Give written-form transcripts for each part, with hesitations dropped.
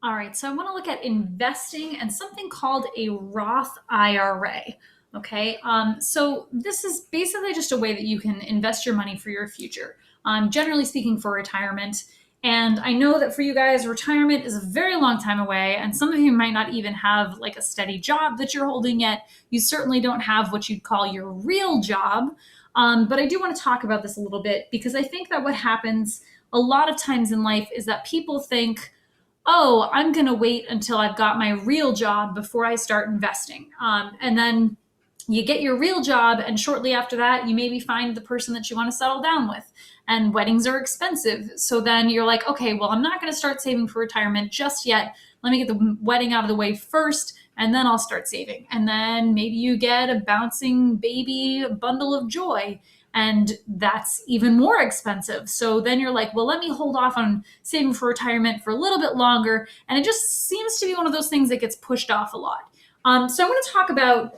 All right, so I want to look at investing and something called a Roth IRA. Okay, so this is basically just a way that you can invest your money for your future. Generally speaking, for retirement. And I know that for you guys, retirement is a very long time away, and some of you might not even have like a steady job that you're holding yet. You certainly don't have what you'd call your real job. But I do want to talk about this a little bit because I think that what happens a lot of times in life is that people think, oh, I'm going to wait until I've got my real job before I start investing. And then you get your real job, and shortly after that, you maybe find the person that you want to settle down with. And weddings are expensive. So then you're like, okay, well, I'm not going to start saving for retirement just yet. Let me get the wedding out of the way first, and then I'll start saving. And then maybe you get a bouncing baby bundle of joy, and that's even more expensive. So then you're like, well, let me hold off on saving for retirement for a little bit longer. And it just seems to be one of those things that gets pushed off a lot. So I want to talk about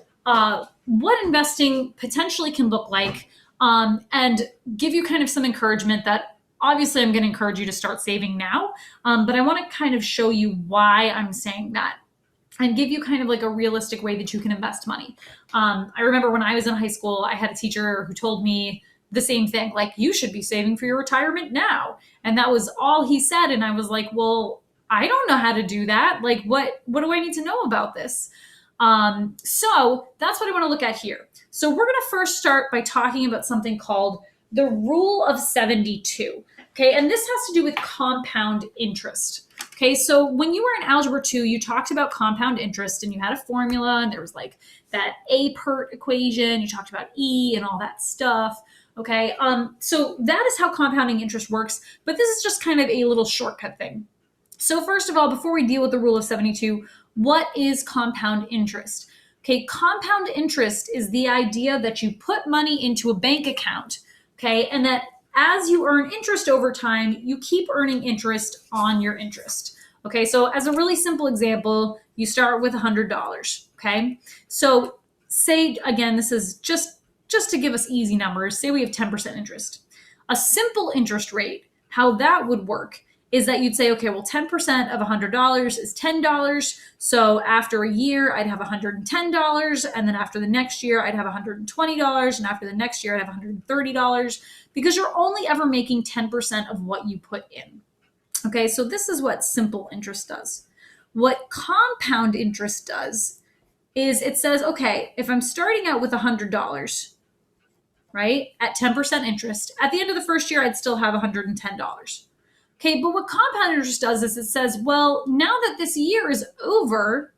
what investing potentially can look like, and give you kind of some encouragement that obviously I'm going to encourage you to start saving now. But I want to kind of show you why I'm saying that and give you kind of like a realistic way that you can invest money. I remember when I was in high school, I had a teacher who told me the same thing, like, you should be saving for your retirement now. And that was all he said. And I was like, well, I don't know how to do that. Like, what do I need to know about this? So that's what I want to look at here. So we're going to first start by talking about something called the rule of 72. Okay. And this has to do with compound interest. Okay, so when you were in Algebra 2, you talked about compound interest and you had a formula and there was like that A PERT equation, you talked about E and all that stuff. Okay, so that is how compounding interest works, but this is just kind of a little shortcut thing. So first of all, before we deal with the rule of 72, what is compound interest? Okay, compound interest is the idea that you put money into a bank account, okay, and that as you earn interest over time, you keep earning interest on your interest. Okay, so as a really simple example, you start with $100. Okay, so say again, this is just to give us easy numbers. Say we have 10% interest. A simple interest rate, how that would work is that you'd say, okay, well, 10% of $100 is $10. So after a year, I'd have $110. And then after the next year, I'd have $120. And after the next year, I'd have $130 because you're only ever making 10% of what you put in. Okay, so this is what simple interest does. What compound interest does is it says, okay, if I'm starting out with $100, right, at 10% interest, at the end of the first year, I'd still have $110. Okay, but what compound interest does is it says, well, now that this year is over,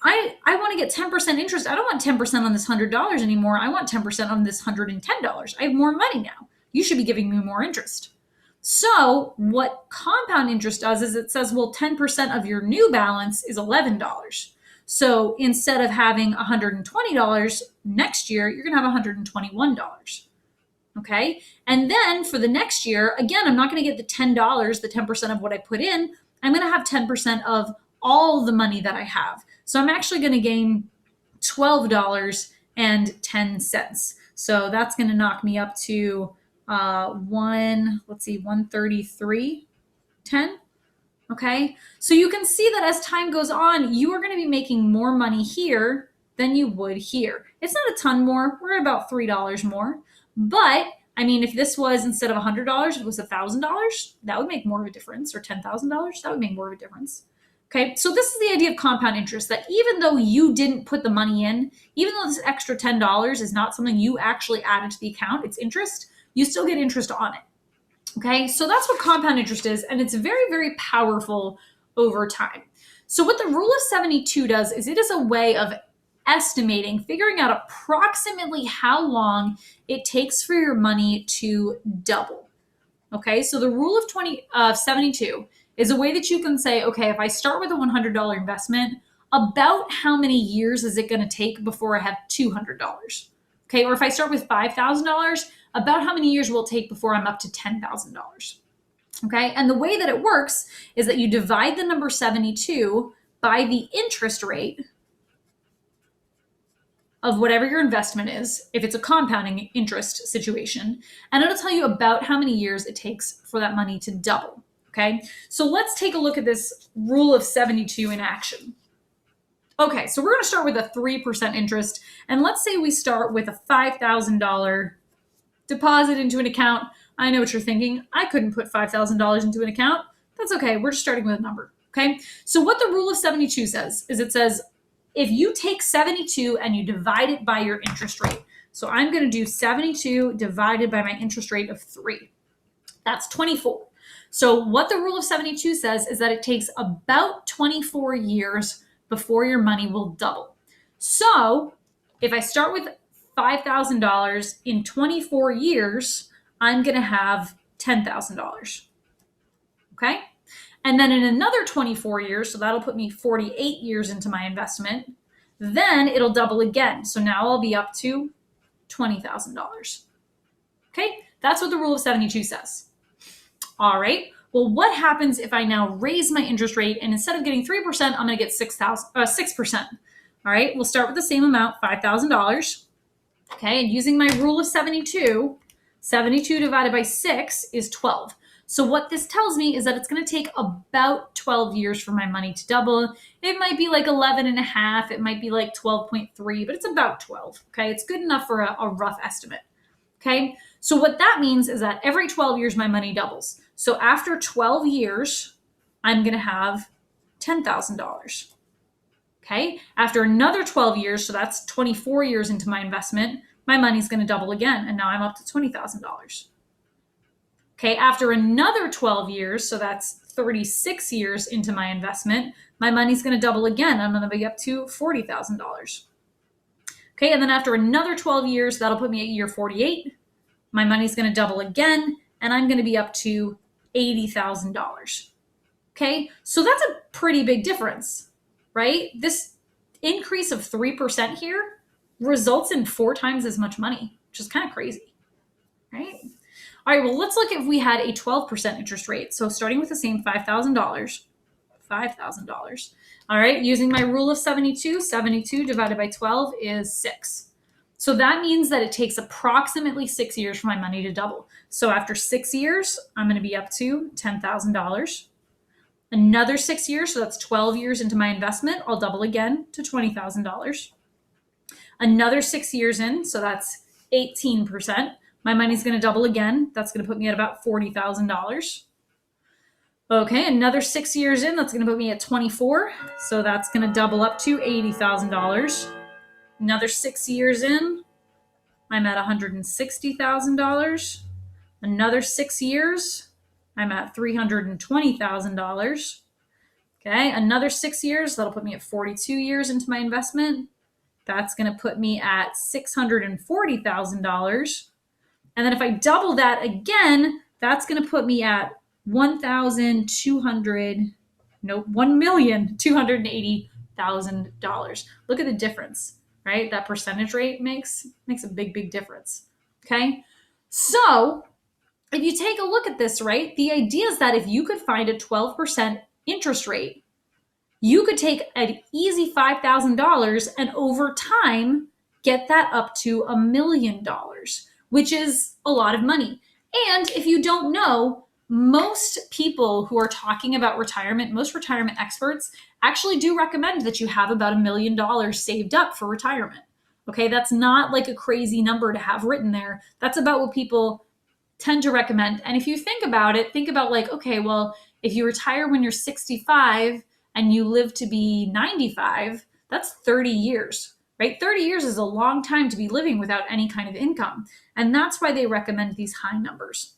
I want to get 10% interest. I don't want 10% on this $100 anymore. I want 10% on this $110. I have more money now. You should be giving me more interest. So what compound interest does is it says, well, 10% of your new balance is $11. So instead of having $120 next year, you're going to have $121. Okay. And then for the next year, again, I'm not going to get the $10, the 10% of what I put in. I'm going to have 10% of all the money that I have. So I'm actually going to gain $12.10. So that's going to knock me up to 133.10. Okay. So you can see that as time goes on, you are going to be making more money here than you would here. It's not a ton more. We're at about $3 more. But I mean, if this was instead of $100, it was $1,000, that would make more of a difference, or $10,000, that would make more of a difference. Okay, so this is the idea of compound interest, that even though you didn't put the money in, even though this extra $10 is not something you actually added to the account, it's interest, you still get interest on it. Okay, so that's what compound interest is, and it's very, very powerful over time. So what the rule of 72 does is it is a way of estimating, figuring out approximately how long it takes for your money to double. Okay, so the rule of 72 is a way that you can say, okay, if I start with a $100 investment, about how many years is it going to take before I have $200? Okay, or if I start with $5,000, about how many years will it take before I'm up to $10,000? Okay, and the way that it works is that you divide the number 72 by the interest rate of whatever your investment is, if it's a compounding interest situation, and it'll tell you about how many years it takes for that money to double. Okay, so let's take a look at this rule of 72 in action. Okay, so we're going to start with a 3% interest, and let's say we start with a $5,000 deposit into an account. I know what you're thinking. I couldn't put $5,000 into an account. That's okay. We're just starting with a number. Okay, so what the rule of 72 says is it says if you take 72 and you divide it by your interest rate. So I'm going to do 72 divided by my interest rate of 3. That's 24. So what the rule of 72 says is that it takes about 24 years before your money will double. So if I start with $5,000 in 24 years, I'm going to have $10,000. Okay? And then in another 24 years, so that'll put me 48 years into my investment, then it'll double again. So now I'll be up to $20,000. Okay? That's what the rule of 72 says. All right. Well, what happens if I now raise my interest rate and instead of getting 3%, I'm going to get 6%. All right. We'll start with the same amount, $5,000. Okay. And using my rule of 72, 72 divided by 6 is 12. So what this tells me is that it's going to take about 12 years for my money to double. It might be like 11 and a half. It might be like 12.3, but it's about 12. Okay. It's good enough for a rough estimate. Okay. So what that means is that every 12 years, my money doubles. So after 12 years, I'm going to have $10,000. Okay. After another 12 years, so that's 24 years into my investment, my money's going to double again. And now I'm up to $20,000. Okay. After another 12 years, so that's 36 years into my investment, my money's going to double again. I'm going to be up to $40,000. Okay. And then after another 12 years, that'll put me at year 48. My money's going to double again, and I'm going to be up to $80,000. Okay, so that's a pretty big difference, right? This increase of 3% here results in 4 times as much money, which is kind of crazy, right? All right, well, let's look if we had a 12% interest rate. So starting with the same $5,000. All right, using my rule of 72, 72 divided by 12 is 6. So that means that it takes approximately 6 years for my money to double. So after 6 years, I'm going to be up to $10,000. Another 6 years, so that's 12 years into my investment, I'll double again to $20,000. Another 6 years in, so that's 18%. My money's going to double again. That's going to put me at about $40,000. Okay, another 6 years in, that's going to put me at 24. So that's going to double up to $80,000. Another 6 years in, I'm at $160,000. Another 6 years, I'm at $320,000. Okay, another 6 years, that'll put me at 42 years into my investment. That's going to put me at $640,000. And then if I double that again, that's going to put me at $1,280,000. Look at the difference. Right? That percentage rate makes a big, big difference. Okay. So if you take a look at this, right, the idea is that if you could find a 12% interest rate, you could take an easy $5,000 and over time get that up to $1 million, which is a lot of money. And if you don't know, most people who are talking about retirement, most retirement experts actually do recommend that you have about $1 million saved up for retirement. Okay, that's not like a crazy number to have written there. That's about what people tend to recommend. And if you think about it, think about like, okay, well, if you retire when you're 65 and you live to be 95, that's 30 years, right? 30 years is a long time to be living without any kind of income. And that's why they recommend these high numbers.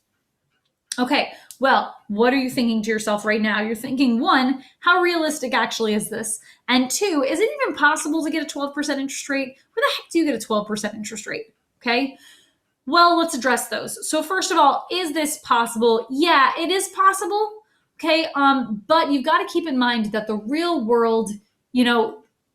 Okay, well, what are you thinking to yourself right now? You're thinking, 1, how realistic actually is this? And 2, is it even possible to get a 12% interest rate? Where the heck do you get a 12% interest rate? Okay, well, let's address those. So first of all, is this possible? Yeah, it is possible. Okay, but you've got to keep in mind that the real world,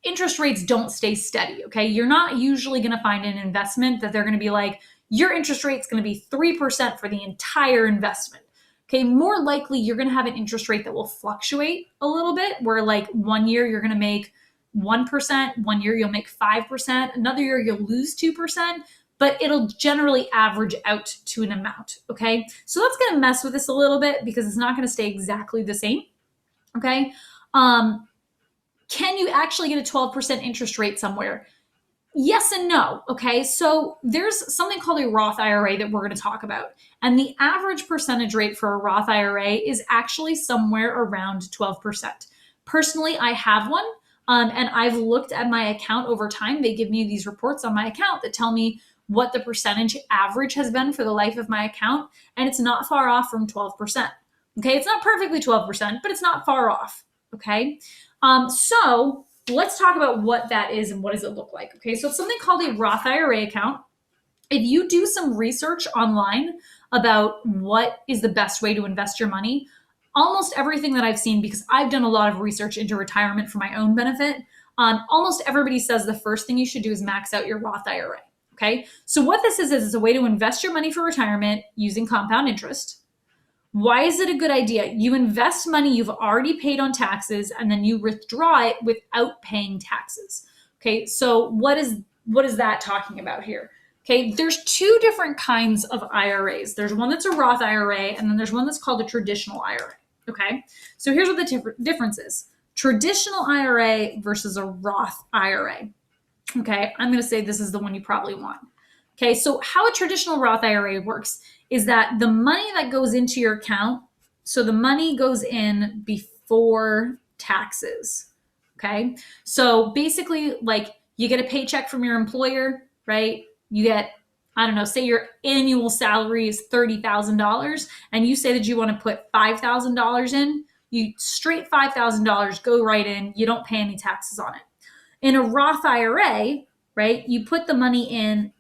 interest rates don't stay steady. Okay, you're not usually going to find an investment that they're going to be like, your interest rate is going to be 3% for the entire investment. Okay, more likely you're going to have an interest rate that will fluctuate a little bit, where like 1 year you're going to make 1%, 1 year you'll make 5%, another year you'll lose 2%. but it'll generally average out to an amount, okay? So that's gonna mess with this a little bit because it's not gonna stay exactly the same, okay? Can you actually get a 12% interest rate somewhere? Yes and no. Okay. So there's something called a Roth IRA that we're going to talk about. And the average percentage rate for a Roth IRA is actually somewhere around 12%. Personally, I have one. And I've looked at my account over time. They give me these reports on my account that tell me what the percentage average has been for the life of my account. And it's not far off from 12%. Okay. It's not perfectly 12%, but it's not far off. Okay. So let's talk about what that is and what does it look like. Okay, so it's something called a Roth IRA account. If you do some research online about what is the best way to invest your money, almost everything that I've seen, because I've done a lot of research into retirement for my own benefit, almost everybody says the first thing you should do is max out your Roth IRA. Okay, so what this is a way to invest your money for retirement using compound interest. Why is it a good idea? You invest money you've already paid on taxes and then you withdraw it without paying taxes. Okay, so what is that talking about here? Okay, there's two different kinds of IRAs. There's one that's a Roth IRA and then there's one that's called a traditional IRA. Okay, so here's what the difference is. Traditional IRA versus a Roth IRA. Okay, I'm going to say this is the one you probably want. Okay, so how a traditional Roth IRA works is that the money that goes into your account, so the money goes in before taxes. Okay, so basically, like you get a paycheck from your employer, right? You get, I don't know, say your annual salary is $30,000 and you say that you want to put $5,000 in, you straight $5,000 go right in, you don't pay any taxes on it. In a Roth IRA, right, you put the money in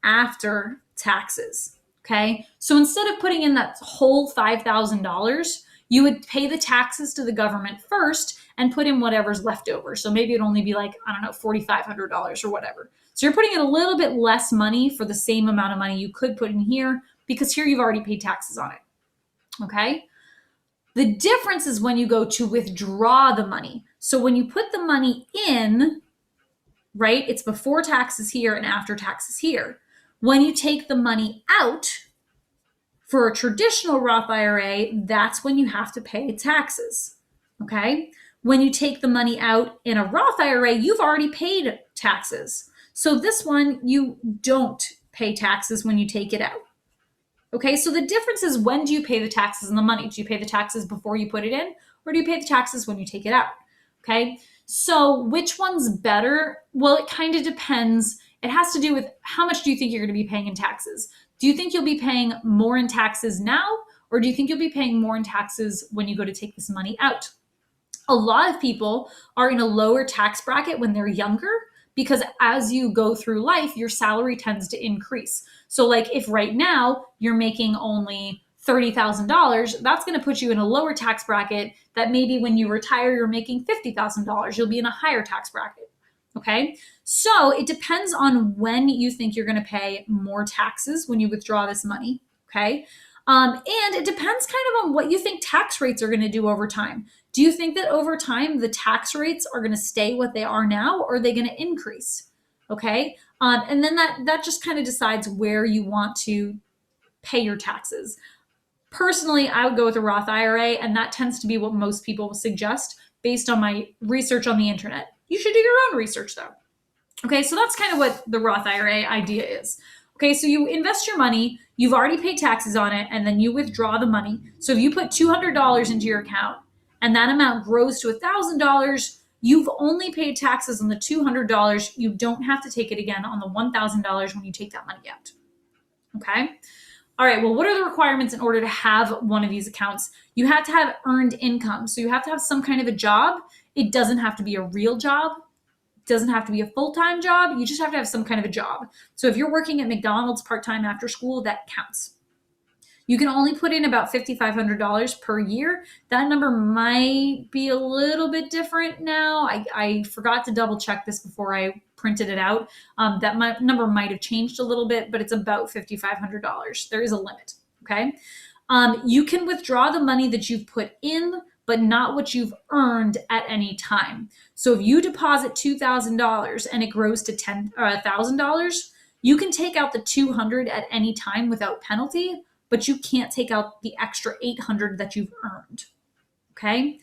after taxes. Okay. So instead of putting in that whole $5,000, you would pay the taxes to the government first and put in whatever's left over. So maybe it'd only be like, I don't know, $4,500 or whatever. So you're putting in a little bit less money for the same amount of money you could put in here because here you've already paid taxes on it. Okay. The difference is when you go to withdraw the money. So when you put the money in, right, it's before taxes here and after taxes here. When you take the money out for a traditional Roth IRA, that's when you have to pay taxes. Okay. When you take the money out in a Roth IRA, you've already paid taxes. So this one, you don't pay taxes when you take it out. Okay. So the difference is, when do you pay the taxes on the money? Do you pay the taxes before you put it in, or do you pay the taxes when you take it out? Okay. So which one's better? Well, it kind of depends. It has to do with how much do you think you're going to be paying in taxes? Do you think you'll be paying more in taxes now, or do you think you'll be paying more in taxes when you go to take this money out? A lot of people are in a lower tax bracket when they're younger because as you go through life, your salary tends to increase. So like if right now you're making only $30,000, that's going to put you in a lower tax bracket that maybe when you retire, you're making $50,000. You'll be in a higher tax bracket. Okay. So it depends on when you think you're going to pay more taxes when you withdraw this money. Okay. And it depends kind of on what you think tax rates are going to do over time. Do you think that over time the tax rates are going to stay what they are now, or are they going to increase? Okay. And then that just kind of decides where you want to pay your taxes. Personally, I would go with a Roth IRA, and that tends to be what most people will suggest based on my research on the internet. You should do your own research though. Okay, so that's kind of what the Roth IRA idea is. Okay, so you invest your money, you've already paid taxes on it, and then you withdraw the money. So if you put $200 into your account and that amount grows to $1,000, you've only paid taxes on the $200. You don't have to take it again on the $1,000 when you take that money out. Okay. All right, well, what are the requirements in order to have one of these accounts? You have to have earned income. So you have to have some kind of a job. It doesn't have to be a real job. It doesn't have to be a full-time job. You just have to have some kind of a job. So if you're working at McDonald's part-time after school, that counts. You can only put in about $5,500 per year. That number might be a little bit different now. I forgot to double check this before I printed it out. That number might have changed a little bit, but it's about $5,500. There is a limit, okay? You can withdraw the money that you've put in, but not what you've earned at any time. So if you deposit $2,000 and it grows to $1,000, You can take out the 200 at any time without penalty, but you can't take out the extra 800 that you've earned. Okay.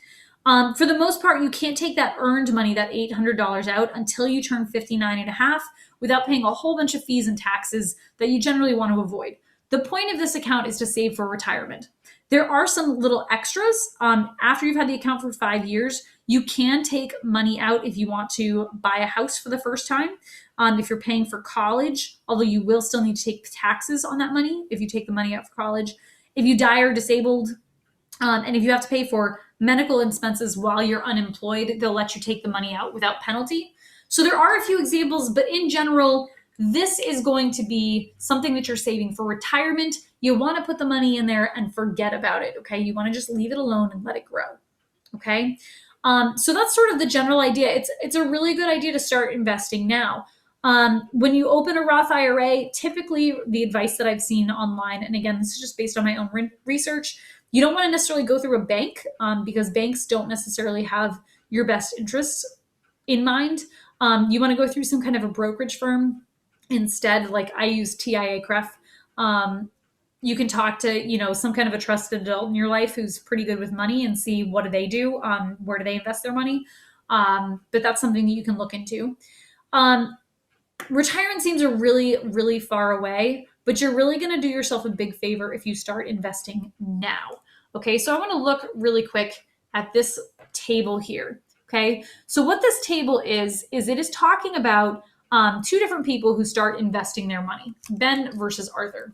For the most part, you can't take that earned money, that $800 out until you turn 59 and a half without paying a whole bunch of fees and taxes that you generally want to avoid. The point of this account is to save for retirement. There are some little extras. After you've had the account for 5 years, you can take money out if you want to buy a house for the first time. If you're paying for college, although you will still need to take taxes on that money if you take the money out for college. If you die or disabled, and if you have to pay for medical expenses while you're unemployed, they'll let you take the money out without penalty. So there are a few examples, but in general, this is going to be something that you're saving for retirement. You want to put the money in there and forget about it, okay? You want to just leave it alone and let it grow, okay? So that's sort of the general idea. It's a really good idea to start investing now. When you open a Roth IRA, typically the advice that I've seen online, and again, this is just based on my own research, you don't want to necessarily go through a bank because banks don't necessarily have your best interests in mind. You want to go through some kind of a brokerage firm instead. Like I use TIAA-CREF. You can talk to, some kind of a trusted adult in your life who's pretty good with money and see what do they do, where do they invest their money. But that's something that you can look into. Retirement seems are really, really far away, but you're really going to do yourself a big favor if you start investing now. Okay, so I want to look really quick at this table here. Okay, so what this table is it is talking about two different people who start investing their money, Ben versus Arthur.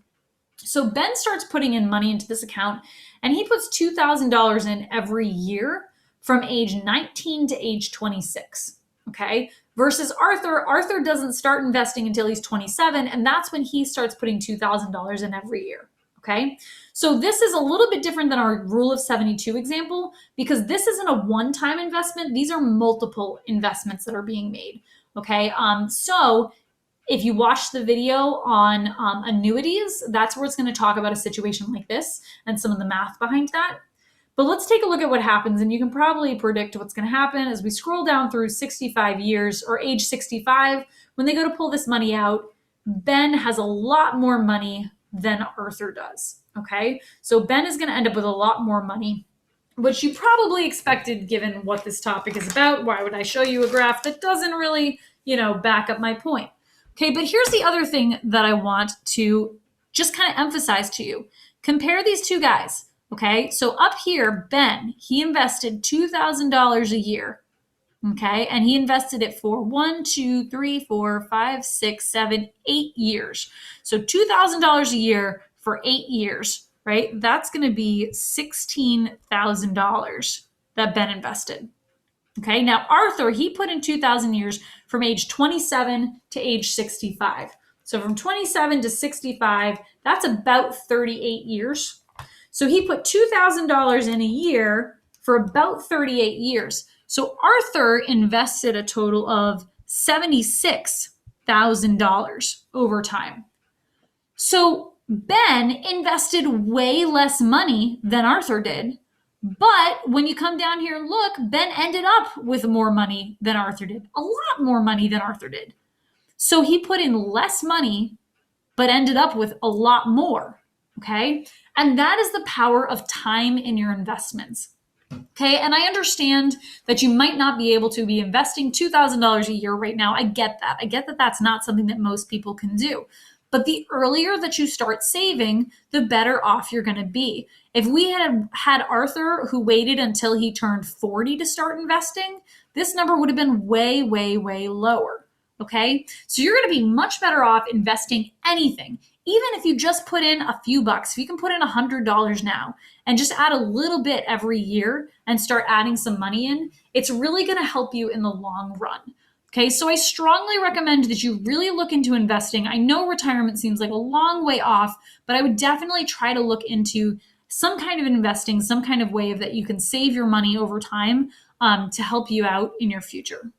So Ben starts putting in money into this account, and he puts $2,000 in every year from age 19 to age 26. Okay, versus Arthur doesn't start investing until he's 27, and that's when he starts putting $2,000 in every year. Okay, so this is a little bit different than our rule of 72 example because this isn't a one-time investment. These are multiple investments that are being made. Okay, so if you watch the video on annuities, that's where it's going to talk about a situation like this and some of the math behind that. But let's take a look at what happens, and you can probably predict what's going to happen as we scroll down through 65 years or age 65. When they go to pull this money out, Ben has a lot more money than Arthur does. Okay, so Ben is going to end up with a lot more money, which you probably expected given what this topic is about. Why would I show you a graph that doesn't really, back up my point? Okay, but here's the other thing that I want to just kind of emphasize to you. Compare these two guys. Okay, so up here, Ben, he invested $2,000 a year. Okay, and he invested it for 1, 2, 3, 4, 5, 6, 7, 8 years. So $2,000 a year for 8 years, right? That's going to be $16,000 that Ben invested. Okay, now Arthur, he put in 2,000 years from age 27 to age 65. So from 27 to 65, that's about 38 years. So he put $2,000 in a year for about 38 years. So Arthur invested a total of $76,000 over time. So Ben invested way less money than Arthur did. But when you come down here and look, Ben ended up with more money than Arthur did, a lot more money than Arthur did. So he put in less money, but ended up with a lot more, okay? And that is the power of time in your investments, okay? And I understand that you might not be able to be investing $2,000 a year right now. I get that. I get that that's not something that most people can do. But the earlier that you start saving, the better off you're going to be. If we had Arthur who waited until he turned 40 to start investing, this number would have been way, way, way lower. Okay, so you're going to be much better off investing anything, even if you just put in a few bucks. If you can put in $100 now and just add a little bit every year and start adding some money in, it's really going to help you in the long run. Okay, so I strongly recommend that you really look into investing. I know retirement seems like a long way off, but I would definitely try to look into some kind of investing, some kind of way that you can save your money over time to help you out in your future.